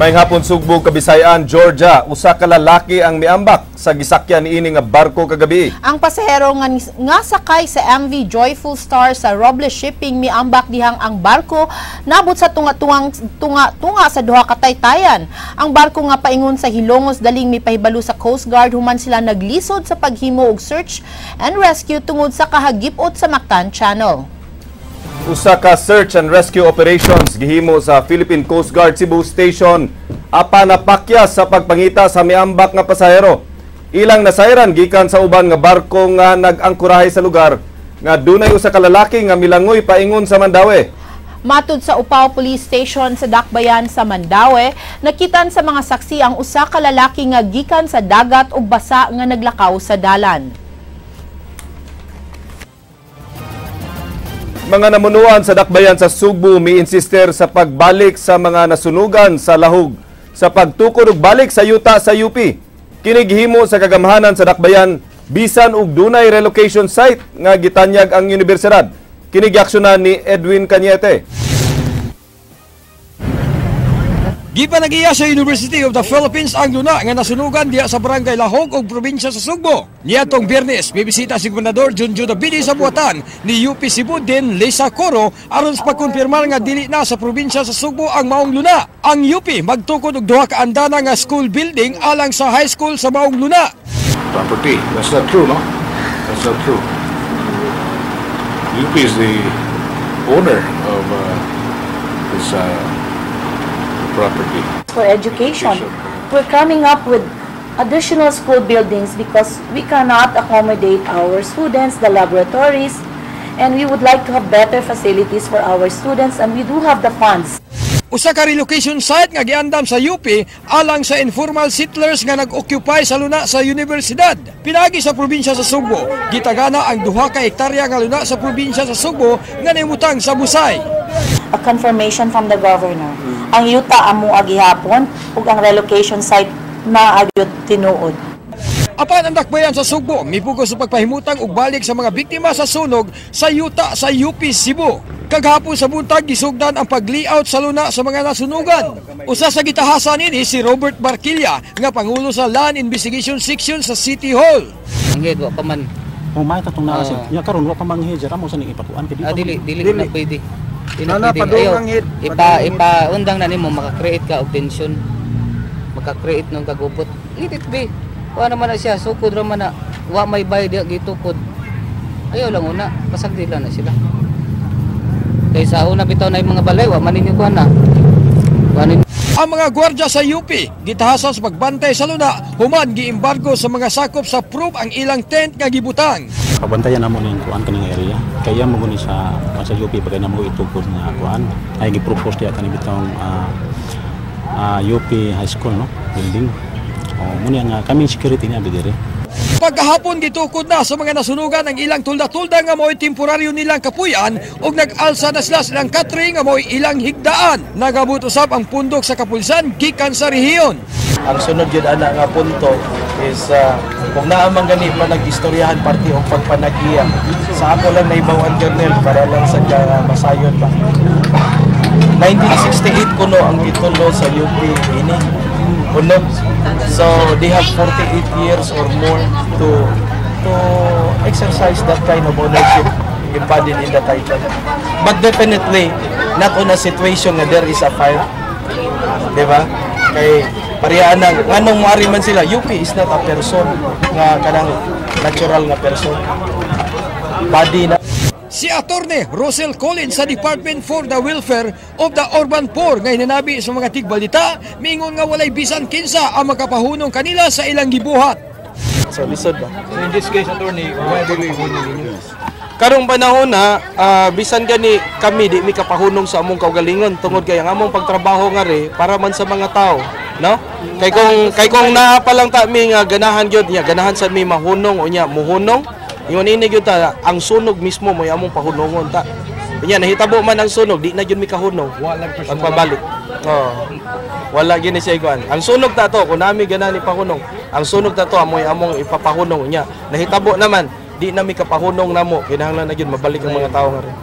Maayong hapon Sugbog, Kabisayan, Georgia. Usa ka lalaki ang miambak sa gisakyan niini nga barko kagabi. Ang pasahero nga sakay sa MV Joyful Star sa Robles Shipping miambak dihang ang barko nabot sa tunga sa duha ka taytayan. Ang barko nga paingon sa Hilongos daling mipahibalo sa Coast Guard human sila naglisod sa paghimo og search and rescue tungod sa kahagipot sa Mactan Channel. Usa ka search and rescue operations gihimo sa Philippine Coast Guard Cebu Station apan napakyas sa pagpangita sa miambak nga pasahero. Ilang nasayran gikan sa uban nga barko nga nag-angkurahe sa lugar nga dunay usa ka lalaki nga milangoy paingon sa Mandaue. Matud sa Upaw Police Station sa Dakbayan sa Mandaue, nakitan sa mga saksi ang usa ka lalaki nga gikan sa dagat ug basa nga naglakaw sa dalan. Mga namunuan sa Dakbayan sa Subo mi-insister sa pagbalik sa mga nasunugan sa lahog sa pagtukod og balik sa yuta sa UP. Kinig himo sa kagamhanan sa Dakbayan bisan og dunay relocation site nga gitanyag ang universidad. Kinig aksyonan ni Edwin Cañete. Gipanagiya sa University of the Philippines ang luna nga nasunugan diya sa Barangay Lahog ug probinsya sa Sugbo. Niadtong Biyernes, bibisita si Gobernador Junjun Dabidi sa buwatan ni UP Cebu din Lisa Coro aron sa pagkonfirmar nga dili na sa probinsya sa Sugbo ang maong luna. Ang UP magtukod og duha ka andana nga school building alang sa high school sa maong luna. Property, that's not true, no? That's not true. UP is the owner of this property. For education, we're coming up with additional school buildings because we cannot accommodate our students, the laboratories, and we would like to have better facilities for our students, and we do have the funds. Usa ka relocation site nga giandam sa UP alang sa informal settlers nga nag-occupy sa luna sa universidad. Pinagi sa probinsya sa Sugbo, gitagana ang duha ka hektarya nga luna sa probinsya sa Sugbo nga nahimutang sa Busay. A confirmation from the governor. Ang yuta amo agihapon ug ang relocation site na agyot tinuod. Apan ang Dakbayan sa Sugbo mipugos sa pagpahimutang og balik sa mga biktima sa sunog sa yuta sa UP Cebu. Kaghapon sa buntag gisugdan ang pag-layout sa luna sa mga nasunugan. Usa sa gitahasan ini si Robert Barquilla nga pangulo sa Land Investigation Section sa City Hall. Ang head wa pa man. May tatong nakasip. Ya karon wa pa man head mo sa ning ipatuan kay dili na pwede. Ipa-undang na nimo maka-create ka og tension. Maka-create ng kagupot. Itit be. Wa naman na siya sukod ra man na wa may bayad gitukod. Ayaw lang una, pasagdi lang na sila. Kaysa una bitaw na yung mga balay, wa manin yung kuhan na. Ang mga gwardya sa UP, gitahasan sa pagbantay sa luna, human giimbargo sa mga sakop sa proof ang ilang tent nga gibutang. Pabantayan namo ning kuan kaning area. Kaya mo guni sa UP pagay namo itukod nga kuan. Ay gi-propose diya kanang bitong UP High School no, building. Muna nga kaming security nga dire. Pagkahapon gitukod na sa mga nasunugan ang ilang tulda-tulda nga mo'y temporaryo nilang kapuyan ug nag-alsa na sila silang catering nga mo'y ilang higdaan. Nagabot usab ang pundok sa kapulisan gikan sa rehiyon. Ang sunod yun ana nga punto is kung naaman gani pa nag-istoryahan party o pagpanagiya. Sa ako lang naibawan journal para lang sa masayon ba. 1968 kuno ang titulo sa UP ini. Kuno. So they have 48 years or more to exercise that kind of ownership embodied in the title. But definitely not on a situation na there is a fire. Diba? Kay parehaan na nganong moari man sila, UP is not a person nga kanang natural nga person. Body na. Si Attorney Rosel Collins sa Department for the Welfare of the Urban Poor nga hinanabi sa mga tigbalita, mingon nga walay bisan kinsa ang makapahunong kanila sa ilang gibuhat. So lisod ba? So in this case, Attorney, why do we need Karong panahon na bisan gani kami di mi kapahunong sa among kaugalingon tungod kay ang among pagtrabaho nga re para man sa mga tao, no? Kay kung naa pa lang ta mi nga ganahan gyud nya, ganahan sa mi mahunong unya muhunong. Ingon ini gyud ta ang sunog mismo mo among pahunongon ta. Nya nahitabo man ang sunog di na gyud mi kahunong. Ang pabalik. Wala gyud ni siya iguan. Ang sunog ta to kun nami ganani pahunong. Ang sunog ta to amoy among ipapahunong nya. Nahitabo naman di na mi kapahunong namo kinahanglan na gyud mabalik ang mga tawo nga rin.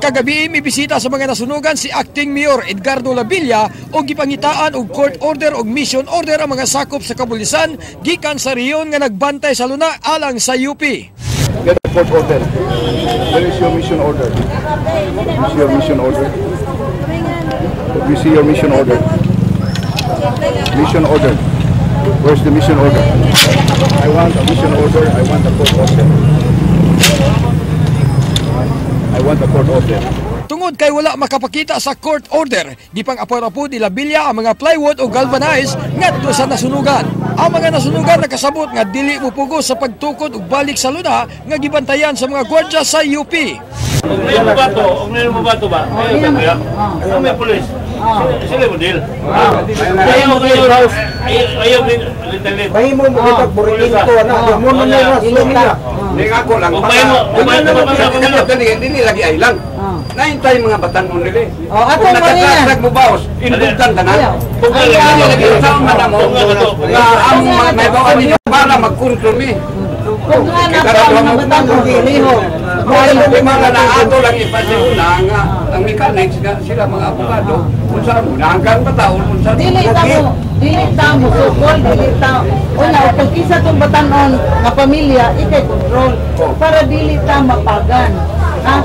Kagabi mibisita sa mga nasunugan si Acting Mayor Edgardo Labilla o gipangitaan og court order o mission order ang mga sakop sa kapulisan gikan sa riyon nga nagbantay sa luna alang sa UP. Get a court order. Where is your mission order? Is your mission order? We see your mission order. Mission order. Where's the mission order? I want a mission order. I want a court order. I want a court order. Tungod kay wala makapakita sa court order, gipang apo-apo ni Labilla ang mga plywood o galvanized ngadto sa nasunugan. Ang mga nasunugan nakasabot nga dili mupugos sa pagtukod ug balik sa luna nga gibantayan sa mga gwardiya sa UP. Ngayon mo ba ito ba? Ang may pulis. Sila mo deal. Ayaw din. May mo makitag burikin ko na. Mo man na sila. Ning ako lang. Dili lagi ay lang. Naintay mga batanon nila. Ato mo niya. Mo baos. Indultan ka na. Lagi sa mga mo. Ang may bawal niyo para magkontrol. Kung nga na batang liho. Mga naato lang ipasuna nga ang mechanics nga sila mga abogado kung saan mo hanggang bataon kung saan Dili tamo sukol, dili tamo. Una, kung kisa itong batanon nga pamilya, ikay control. Para dili tamo mapagan. Ha?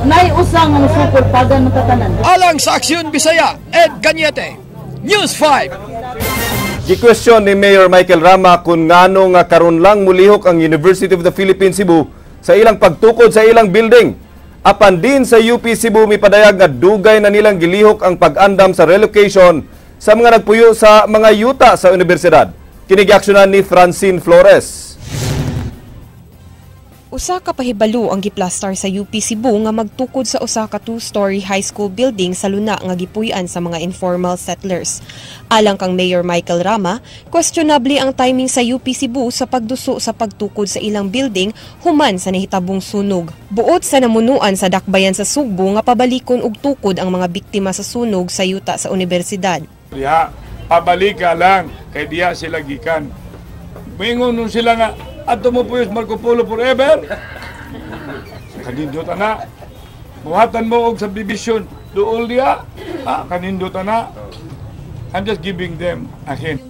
Nay usang ang sukol pagan ng tatanan. Alang sa Aksyon Bisaya, Ed Cañete, News 5. Gikwestiyon ni Mayor Michael Rama kung ngano nga karon lang mulihok ang University of the Philippines Cebu sa ilang pagtukod sa ilang building. Apan din sa UP Cebu mipadayag nga dugay na nilang gilihok ang pag-andam sa relocation sa mga nagpuyo sa mga yuta sa universidad. Kinigiaksyonan ni Francine Flores. Usa ka pahibalo ang giplastar sa UP Cebu nga magtukod sa usa ka 2-story high school building sa luna nga gipuy-an sa mga informal settlers. Alang kang Mayor Michael Rama, questionable ang timing sa UP Cebu sa pagduso sa pagtukod sa ilang building human sa nahitabong sunog. Buot sa namunuan sa dakbayan sa Sugbo nga pabalikon og tukod ang mga biktima sa sunog sa yuta sa universidad. Diha, pabalika lang kay diha sila gikan. Mingon nun sila nga ato mo po yung Marco Polo forever. Kanindot na. Buhatan mo og subdivision. Dool diya. Kanindot na. I'm just giving them a hint.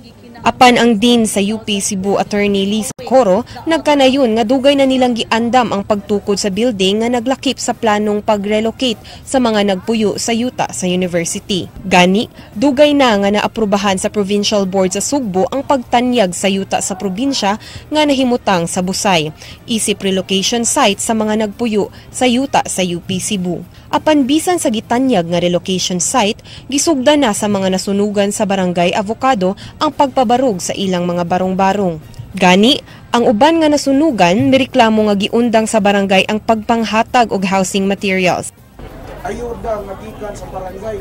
Apan ang Dean sa UP Cebu Attorney Lisa Coro, nagkanayon nga dugay na nilang giandam ang pagtukod sa building nga naglakip sa planong pag-relocate sa mga nagpuyo sa yuta sa university. Gani, dugay na nga naaprubahan sa Provincial Board sa Sugbo ang pagtanyag sa yuta sa probinsya nga nahimutang sa Busay, isip relocation site sa mga nagpuyo sa yuta sa UP Cebu. Apan bisan sa gitanyag nga relocation site, gisugda na sa mga nasunugan sa Barangay Avocado ang pagpabarog sa ilang mga barong-barong. Gani, ang uban nga nasunugan mireklamo nga giundang sa barangay ang pagpanghatag og housing materials. Ayuda nga gikan sa barangay.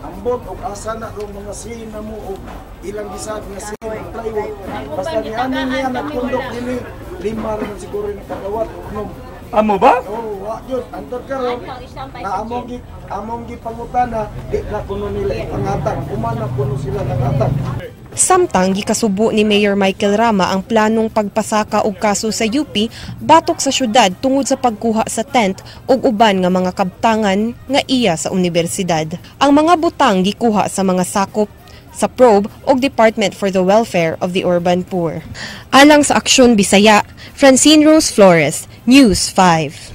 Ambot og asa na ro mga sina mo og ilang gisad nga sina plywood. Basta ni amin niya nagkondok dinhi 5 ra siguro ni kadawat ugnom. Amo ba? Oo, yun. Antod karon na among gipangutana, di na kuno nila ipangatag. Umana kuno sila nangatag. Samtang gikasubo ni Mayor Michael Rama ang planong pagpasaka og kaso sa UP batok sa syudad tungod sa pagkuha sa tent ug uban nga mga kabtangan nga iya sa universidad. Ang mga butang gikuha sa mga sakop sa probe o Department for the Welfare of the Urban Poor. Alang sa Aksyon Bisaya, Francine Rose Flores, News 5.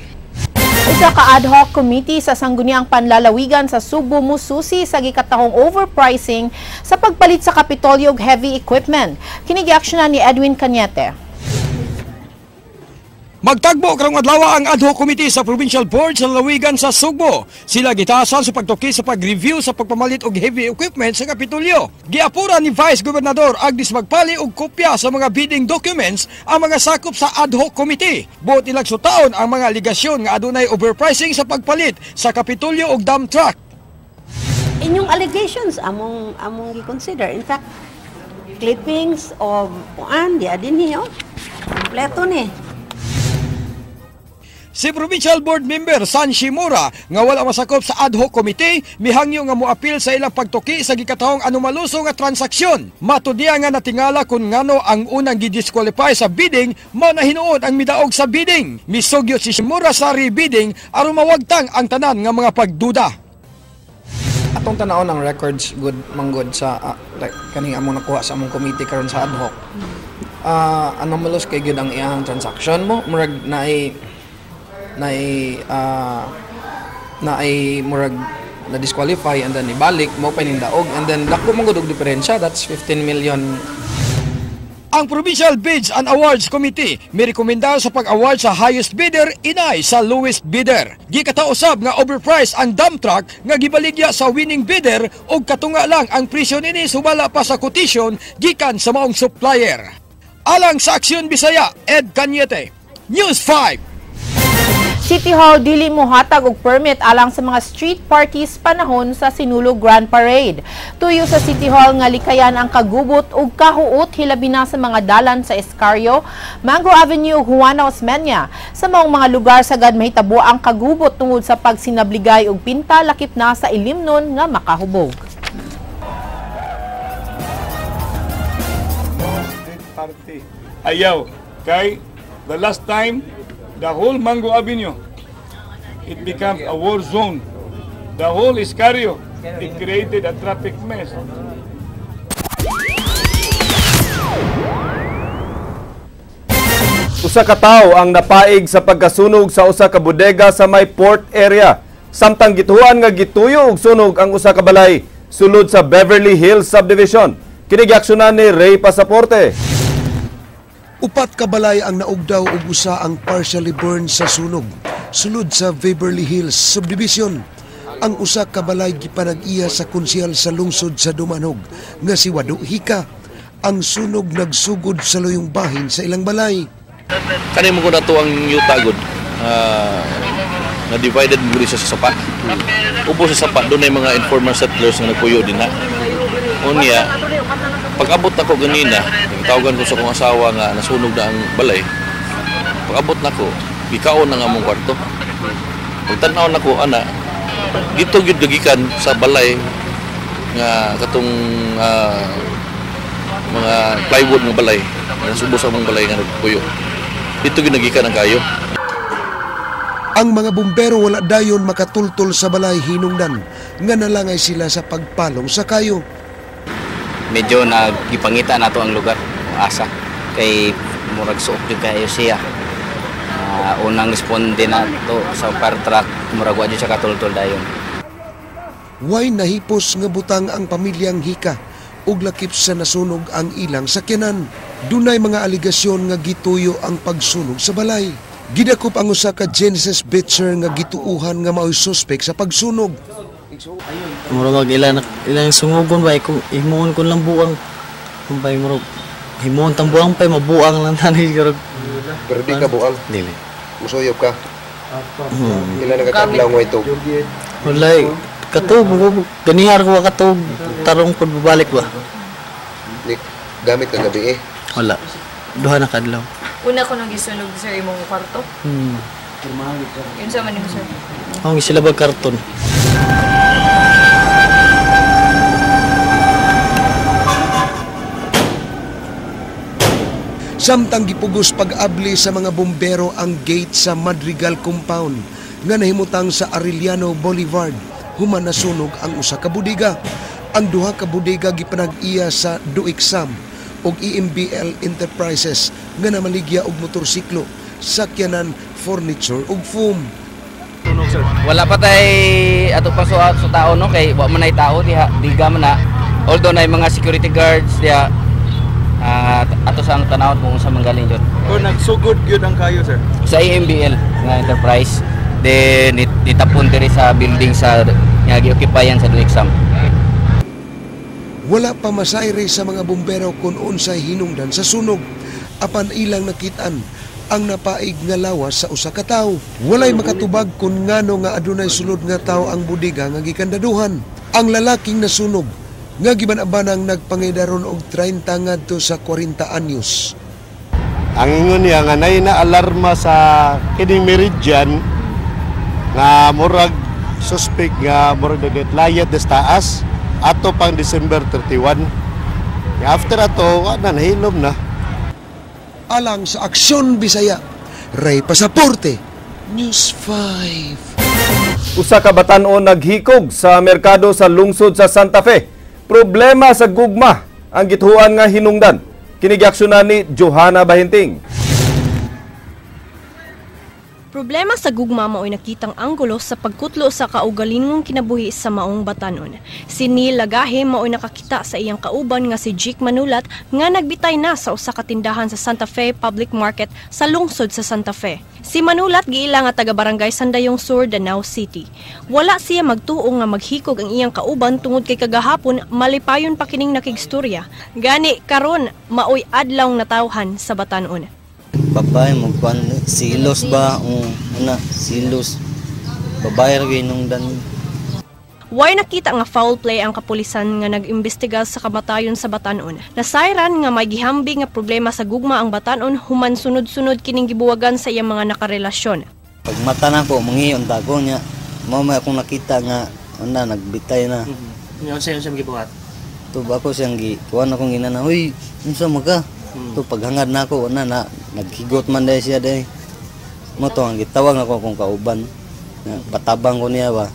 Usa ka ad hoc committee sa sangguniang panlalawigan sa Sugbo mususi sa gikatahong overpricing sa pagpalit sa Kapitolyo og heavy equipment. Kinigiaksyonan ni Edwin Cañete. Magtagbo karong adlaw ang ad hoc committee sa Provincial Board sa lalawigan sa Sugbo. Sila gitasan sa pagtuki sa pag-review sa pagpamalit og heavy equipment sa Kapitolyo. Giapura ni Vice Gobernador Agnes Magpali og kopya sa mga bidding documents ang mga sakop sa ad hoc committee. Buot ilang sutaon ang mga aligasyon nga adunay overpricing sa pagpalit sa Kapitolyo og dump truck. Inyong allegations among gi-consider. In fact, clippings of kuan di adin niyo. Kompleto ni. Si Provincial Board Member San Shimura nga wala masakop sa ad hoc committee mihangyo nga moapil sa ilang pagtuki sa gikatahong anomaluso nga transaksyon. Matud niya nga natingala kung ngano ang unang gidisqualify sa bidding mao na hinuod ang midaog sa bidding. Misugyo si Shimura sa re-bidding aron mawagtang ang tanan nga mga pagduda. Atong tanawon ang records good manggod sa like kaning among nakuha sa among committee karon sa ad hoc. Anomalous kay gyud ang iyang transaction mo murag na murag na disqualify and then ibalik mo pa nindaog and then dako mo gud og diferensya, that's 15 million. Ang Provincial Bids and Awards Committee may rekomenda sa pag-award sa highest bidder inay sa lowest bidder. Gikatausab nga overpriced ang dump truck nga gibaligya sa winning bidder ug katunga lang ang presyo nini sumala pa sa quotation gikan sa maong supplier. Alang sa Aksyon Bisaya, Ed Cañete, News 5. City Hall dili mohatag og permit alang sa mga street parties panahon sa Sinulog Grand Parade. Tuyo sa City Hall nga likayan ang kagubot ug kahuot hilabi na sa mga dalan sa Escarrio, Mango Avenue, Juana Osmeña. Sa maong mga lugar sagad mahitabo ang kagubot tungod sa pagsinabligay og pinta lakip na sa ilimnon nga makahubog. Ayaw, kay the last time the whole Mango Avenue, it becomes a war zone. The whole Escarrio, it created a traffic mess. Usa ka tawo ang napaig sa pagkasunog sa usa ka bodega sa may port area. Samtang gituhuan nga gituyo og sunog ang usa ka balay sulod sa Beverly Hills Subdivision. Kini giaksyonan ni Ray Pasaporte. Upat ka balay ang naugdaw ug usa ang partially burned sa sunog sulod sa Beverly Hills Subdivision. Ang usa ka balay gipanag-iya sa konsyal sa lungsod sa Dumanog nga si Wado Hika. Ang sunog nagsugod sa luyong bahin sa ilang balay. Kani mo ko na to ang yuta gud. Na divided mo sa sapat. Ubo sa sapat doon ay mga informal settlers nga nagpuyo din na. Unya pag-abot ako ganina, tawagan ko sa kong asawa nga nasunog na ang balay. Pag-abot nako, gikaon na nga mong kwarto. Pagtanaw nako ana, dito gyud gagikan sa balay nga katong mga plywood nga balay, nasubo sa mong balay nga nagpuyo. Dito gyud nagikan ang kayo. Ang mga bumbero wala dayon makatultol sa balay hinungdan nga nalangay sila sa pagpalong sa kayo. Medyo nagipangita nato ang lugar asa kay murag suok jud kayo siya. Unang responde nato sa fire truck murag wa jud siya katultol dayon. Way nahipos nga butang ang pamilyang Hika ug lakip sa nasunog ang ilang sakyanan. Dunay mga aligasyon nga gituyo ang pagsunog sa balay. Gidakop ang usa ka Genesis Bitcher nga gituuhan nga mao'y suspek sa pagsunog. Murag ilang sungugon ba kung himuon ko lang buang kumpay murag himuon tang buang pay mabuang lang tani gurog. Pero di ka buang. Dili. Musuyop ka. Ila nagakadlaw mo ito. Walay katog ganihar ko katog tarong pud babalik ba. Ni gamit ka gabi eh. Wala. Duha na kadlaw. Una ko nagisunog sir imong kwarto. Yun sa manim sir. Ang sila ba karton. Samtang gipugos pag-abli sa mga bumbero ang gate sa Madrigal Compound nga nahimutang sa Arellano Boulevard, human nasunog ang usa ka bodega. Ang duha ka bodega gipanag-iya sa Duiksam og EMBL Enterprises nga namaligya og motorsiklo, sakyanan, furniture ug foam. Wala pa tay ato pa sa tao no kay wa man nay tao diha man na. Although nay mga security guards diha ato sa ang tanawon kung sa manggaling jud. Or nagsugod gyud ang kayo sir? Sa EMBL nga enterprise then nitapon diri sa building sa nga gi-occupayan sa Duiksam. Wala pa masayre sa mga bumbero kung unsay hinungdan sa sunog. Apan ilang nakitaan ang napaig nga lawas sa usa ka tawo. Walay makatubag kung ngano nga adunay sulod nga tawo ang bodega nga gikandaduhan. Ang lalaking nasunog nga gibanabanang nagpangidaron og 30 ngadto sa 40 anyos. Ang ingon niya nga na alarma sa kining Meridian nga murag suspect nga murag layad des taas ato pang December 31. After ato, nahilom na. Alang sa Aksyon Bisaya, Ray Pasaporte, News 5. Usa ka batan-o naghikog sa merkado sa lungsod sa Santa Fe. Problema sa gugma ang gituhuan nga hinungdan. Kinigiaksyonan ni Johanna Bahinting. Problema sa gugma mao'y nakitang anggulo sa pagkutlo sa kaugalingong kinabuhi sa maong batanon. Si Neil Lagahe mao'y nakakita sa iyang kauban nga si Jake Manulat nga nagbitay na sa usa ka tindahan sa Santa Fe Public Market sa lungsod sa Santa Fe. Si Manulat giila nga taga-barangay Sandayong Sur, Danao City. Wala siya magtuo nga maghikog ang iyang kauban tungod kay kagahapon malipayon pa kining nakigstorya. Gani karon mao'y adlaw natawhan sa batanon. Babae mo kuan silos ba silos babae ra ginungdan. Way nakita nga foul play ang kapulisan nga nag-imbestiga sa kamatayon sa batanon. Nasayran nga may gihambi nga problema sa gugma ang batanon human sunod-sunod kining gibuwagan sa iyang mga nakarelasyon. Pag mata nako mangiyon ta ko nya mao may akong nakita nga nagbitay na. Nga sa siyang gibuhat. To ba ko siyang kuan akong ginana, "Hoy, unsa mo ka?" To paghangad na ako naghigot man dahil siya dahil mo to ang gitawag ako kung kauban patabang ko niya ba.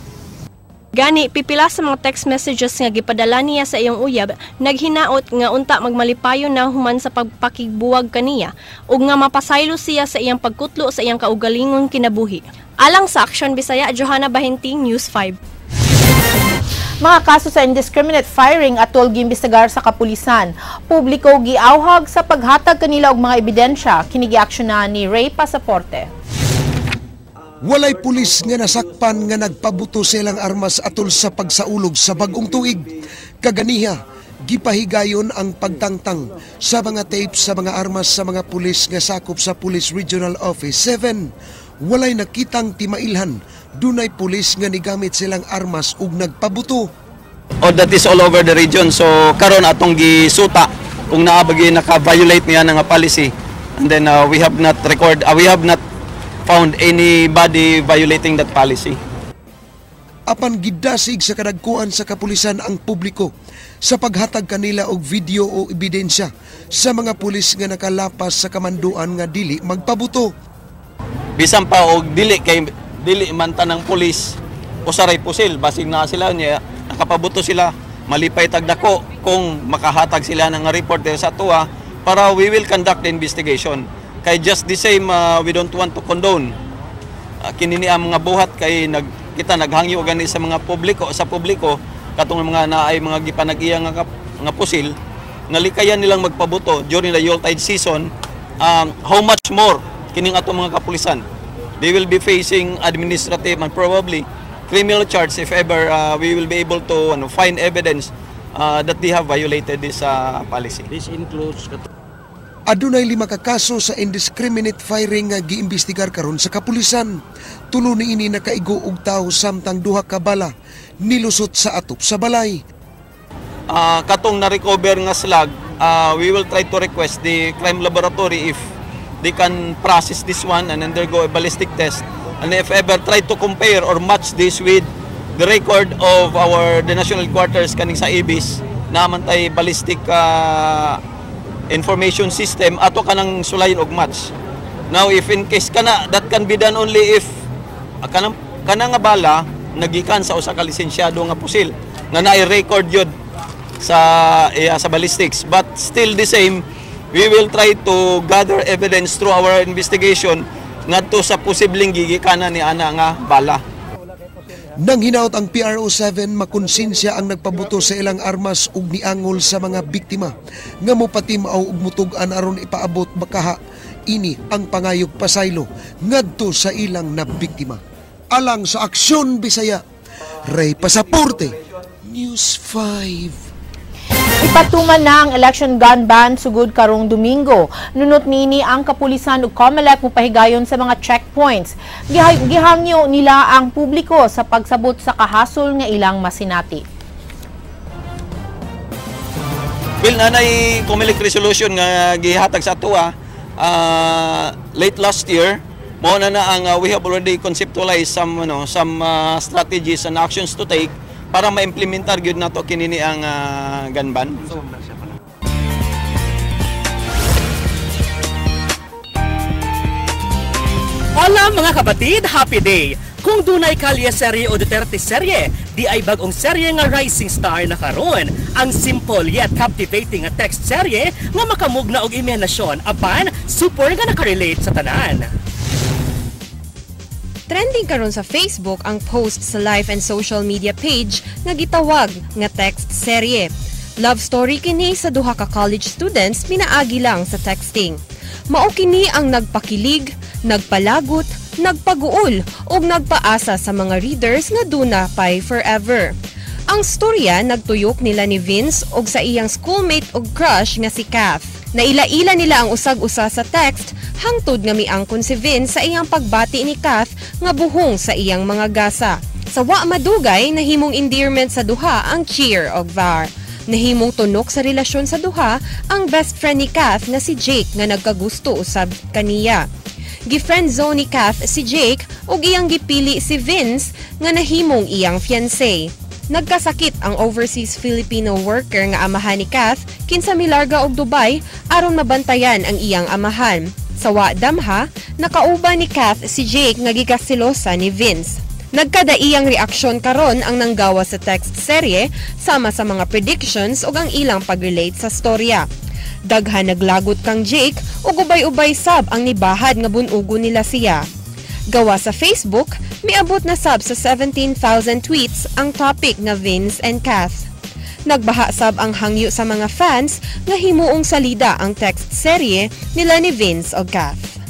Gani pipila sa mga text messages nga gipadala niya sa iyong uyab naghinaot nga unta magmalipayon na human sa pagpakigbuwag kaniya ug nga mapasaylo siya sa iyang pagkutlo sa iyang kaugalingong kinabuhi. Alang sa Aksyon Bisaya, Johanna Bahinting, News 5. Mga kaso sa indiscriminate firing atol giimbestigar sa kapulisan. Publiko giawhag sa paghatag kanila og mga ebidensya. Kinigiaksyonan ni Ray Pasaporte. Walay pulis nga nasakpan nga nagpabuto silang armas atol sa pagsaulog sa bagong tuig. Kaganiha, gipahigayon ang pagtangtang sa mga tapes sa mga armas sa mga pulis nga sakop sa Police Regional Office 7. Walay nakitang timailhan, dunay pulis nga nigamit silang armas ug nagpabuto. That is all over the region. So karon atong gisuta kung naabagi naka-violate niya nga policy. And then we have not found anybody violating that policy. Apan gidasig sa kadagkuan sa kapulisan ang publiko sa paghatag kanila og video o ebidensya sa mga pulis nga nakalapas sa kamanduan nga dili magpabuto. Bisan pa og dili man tanang pulis usaray pusil basig na sila niya nakapabuto sila malipay tagdako kung makahatag sila ng report sa tuwa para we will conduct the investigation. Kay just the same we don't want to condone kinini ang mga buhat kay kita naghangyo gani sa mga publiko katong mga naay mga gipanag-iya nga pusil nga likayan nilang magpabuto during the Yuletide season. How much more kining ato mga kapulisan, they will be facing administrative and probably criminal charge if ever we will be able to find evidence that they have violated this policy. This includes Adunay 5 ka kaso sa indiscriminate firing nga giimbestigar karon sa kapulisan. Tulo niini nakaigo og tawo samtang 2 ka bala nilusot sa atop sa balay. Katong na-recover nga slag, we will try to request the crime laboratory if they can process this one and undergo a ballistic test. And if ever try to compare or match this with the record of the national headquarters kaning sa IBIS na mantay ballistic information system ato kanang sulayin og match. Now if in case kana, that can be done only if kanang nga bala nagikan sa usa ka lisensyado nga pusil nga naay record yun sa ballistics, but still the same. We will try to gather evidence through our investigation ngadto sa posibleng gigikanan ni ana nga bala. Nang hinaut ang PRO7 makonsensya ang nagpabuto sa ilang armas ug niangol sa mga biktima nga mopatimaw ug mutug-an aron ipaabot bakaha ini ang pangayog pasaylo ngadto sa ilang nabiktima. Alang sa Aksyon Bisaya, Ray Pasaporte, News 5. Ipatuman na ang election gun ban sugod karong Domingo. Nunot nini ang kapulisan ug COMELEC mupahigayon sa mga checkpoints. Gihangyo nila ang publiko sa pagsabot sa kahasol nga ilang masinati. Well, nanay COMELEC resolution nga gihatag sa atoa late last year, mo na ang we have already conceptualized some strategies and actions to take para ma-implementar gyud nato kinini ang gun ban. Hola mga kabatid, happy day! Kung dunay kalye serye o Duterte serye, di ay bagong serye nga rising star na karon. Ang simple yet captivating nga text serye nga makamugna og imahinasyon apan super nga nakarelate sa tanan. Trending karon sa Facebook ang post sa live and social media page nga gitawag nga text serye. Love story kini sa duha ka college students pinaagi lang sa texting. Mao kini ang nagpakilig, nagpalagot, nagpaguol ug nagpaasa sa mga readers nga duna pay forever. Ang storya nagtuyok nila ni Vince ug sa iyang schoolmate ug crush nga si Kath. Naila-ila nila ang usag-usa sa text hangtod nga miangkon si Vince sa iyang pagbati ni Kath nga buhong sa iyang mga gasa. Sa wa madugay nahimong endearment sa duha ang cheer ug var. Nahimong tunok sa relasyon sa duha ang best friend ni Kath nga si Jake nga nagkagusto usab kaniya. Gi-friend zone ni Kath si Jake ug iyang gipili si Vince nga nahimong iyang fiancé. Nagkasakit ang overseas Filipino worker nga amahan ni Kath kinsa milarga og Dubai aron mabantayan ang iyang amahan. Sa wa damha, nakauban ni Kath si Jake nga gikasilosa ni Vince. Nagkadaiyang reaksyon karon ang nanggawa sa text serye sama sa mga predictions ug ang ilang pag-relate sa storya. Daghan naglagot kang Jake ug ubay-ubay sab ang nibahad nga bunugo nila siya. Gawa sa Facebook, miabot na sab sa 17,000 tweets ang topic nga Vince and Kath. Nagbaha sab ang hangyo sa mga fans nga himuong salida ang text serye nila ni Vince ug Kath.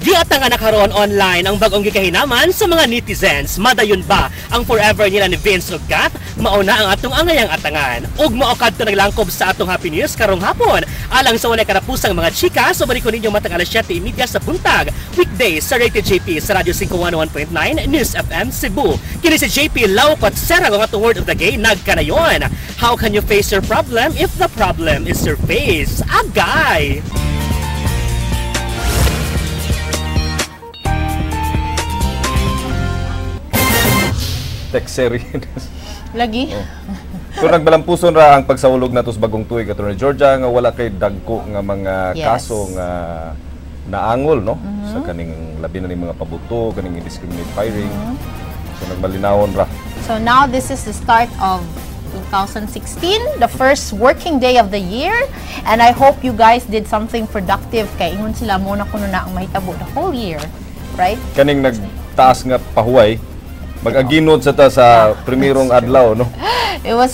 Giatang nga nakaroon online ang bagong gikahinaman sa mga netizens. Madayon ba ang forever nila ni Vince ug Kath? Mauna ang atong angayang atangan. Ug mao kadto naglangkob sa atong happy news karong hapon. Alang sa walay karapusang mga chika, so balik ko ninyo matang alas 7:30 sa buntag. Weekdays sa Rated JP sa Radio 511.9 News FM Cebu. Kini si JP Laukot Serang ang atong word of the day nagkanayon. How can you face your problem if the problem is your face? Agay! Text-serie. Lagi? Oh. Kung nagbalampuson ra ang pagsawulog nato sa bagong tuig attorney Georgia nga wala kay dagko nga mga kaso nga naangol no sa kaning labi na ning mga pabuto kaning indiscriminate firing. So nagmalinawon ra. So now this is the start of 2016, the first working day of the year, and I hope you guys did something productive kay ingon sila mo na kuno na ang mahitabo the whole year, right? Kaning nagtaas nga pahuway mag-aginod sa ta sa primerong adlaw, no? It was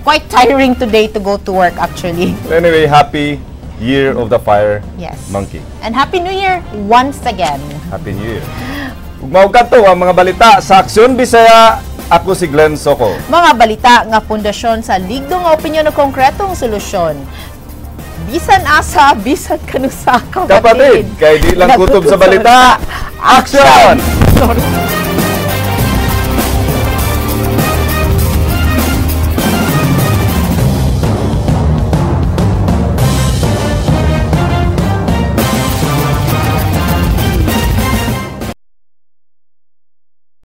quite tiring today to go to work, actually. Anyway, happy Year of the Fire, yes. Monkey. And Happy New Year once again. Happy New Year. Ug mao kadto ang mga balita sa Aksyon Bisaya. Ako si Glenn Soco. Mga balita nga pundasyon sa ligdo nga opinyon ng konkretong solusyon. Bisan asa, bisan kanusa, kapatid. Kapatid, kay di lang kutob sa balita. Action!